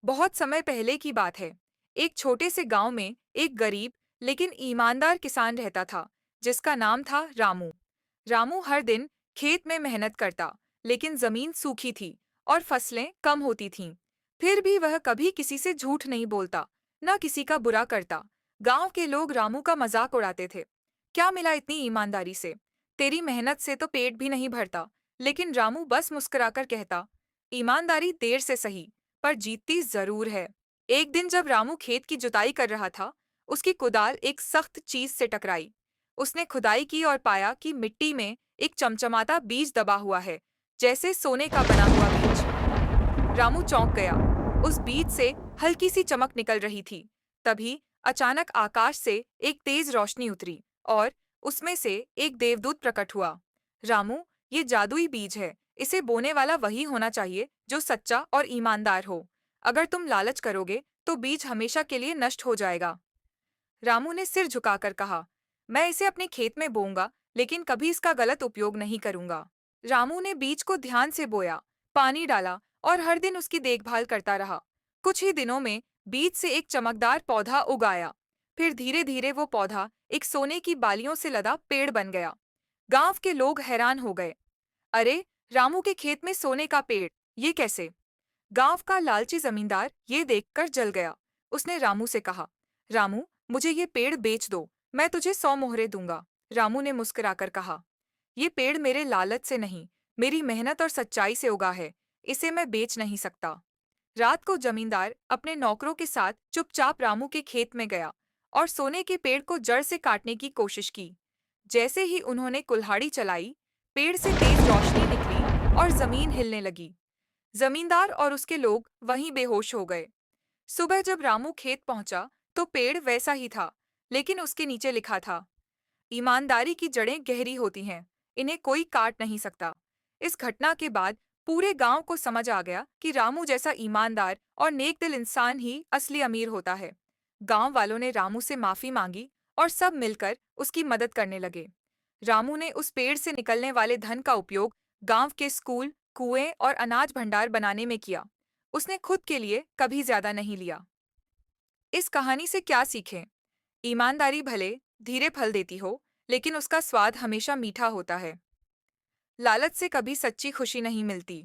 बहुत समय पहले की बात है। एक छोटे से गांव में एक गरीब लेकिन ईमानदार किसान रहता था, जिसका नाम था रामू। रामू हर दिन खेत में मेहनत करता, लेकिन जमीन सूखी थी और फसलें कम होती थीं। फिर भी वह कभी किसी से झूठ नहीं बोलता, न किसी का बुरा करता। गांव के लोग रामू का मजाक उड़ाते थे। क्या मिला इतनी ईमानदारी से? तेरी मेहनत से तो पेट भी नहीं भरता। लेकिन रामू बस मुस्कुराकर कहता, ईमानदारी देर से सही, पर जीतती जरूर है। एक दिन जब रामू खेत की जुताई कर रहा था, उसकी कुदाल एक सख्त चीज से टकराई। उसने खुदाई की और पाया कि मिट्टी में एक चमचमाता बीज दबा हुआ है, जैसे सोने का बना हुआ बीज। रामू चौंक गया। उस बीज से हल्की सी चमक निकल रही थी। तभी अचानक आकाश से एक तेज रोशनी उतरी और उसमें से एक देवदूत प्रकट हुआ। रामू, ये जादुई बीज है। इसे बोने वाला वही होना चाहिए जो सच्चा और ईमानदार हो। अगर तुम लालच करोगे तो बीज हमेशा के लिए नष्ट हो जाएगा। रामू ने सिर झुकाकर कहा, मैं इसे अपने खेत में बोऊंगा, लेकिन कभी इसका गलत उपयोग नहीं करूंगा। रामू ने बीज को ध्यान से बोया, पानी डाला और हर दिन उसकी देखभाल करता रहा। कुछ ही दिनों में बीज से एक चमकदार पौधा उग आया। फिर धीरे धीरे वो पौधा एक सोने की बालियों से लदा पेड़ बन गया। गांव के लोग हैरान हो गए। अरे, रामू के खेत में सोने का पेड़, ये कैसे? गांव का लालची जमींदार ये देखकर जल गया। उसने रामू से कहा, रामू, मुझे ये पेड़ बेच दो, मैं तुझे 100 मोहरे दूंगा। रामू ने मुस्कुराकर कहा, ये पेड़ मेरे लालच से नहीं, मेरी मेहनत और सच्चाई से उगा है। इसे मैं बेच नहीं सकता। रात को जमींदार अपने नौकरों के साथ चुपचाप रामू के खेत में गया और सोने के पेड़ को जड़ से काटने की कोशिश की। जैसे ही उन्होंने कुल्हाड़ी चलाई, पेड़ से तेज रोशनी निकली और जमीन हिलने लगी। जमींदार और उसके लोग वहीं बेहोश हो गए। सुबह जब रामू खेत पहुंचा, तो पेड़ वैसा ही था, लेकिन उसके नीचे लिखा था, ईमानदारी की जड़ें गहरी होती हैं, इन्हें कोई काट नहीं सकता। इस घटना के बाद पूरे गांव को समझ आ गया कि रामू जैसा ईमानदार और नेकदिल इंसान ही असली अमीर होता है। गांव वालों ने रामू से माफी मांगी और सब मिलकर उसकी मदद करने लगे। रामू ने उस पेड़ से निकलने वाले धन का उपयोग गांव के स्कूल, कुएं और अनाज भंडार बनाने में किया। उसने खुद के लिए कभी ज्यादा नहीं लिया। इस कहानी से क्या सीखें? ईमानदारी भले धीरे फल देती हो, लेकिन उसका स्वाद हमेशा मीठा होता है। लालच से कभी सच्ची खुशी नहीं मिलती।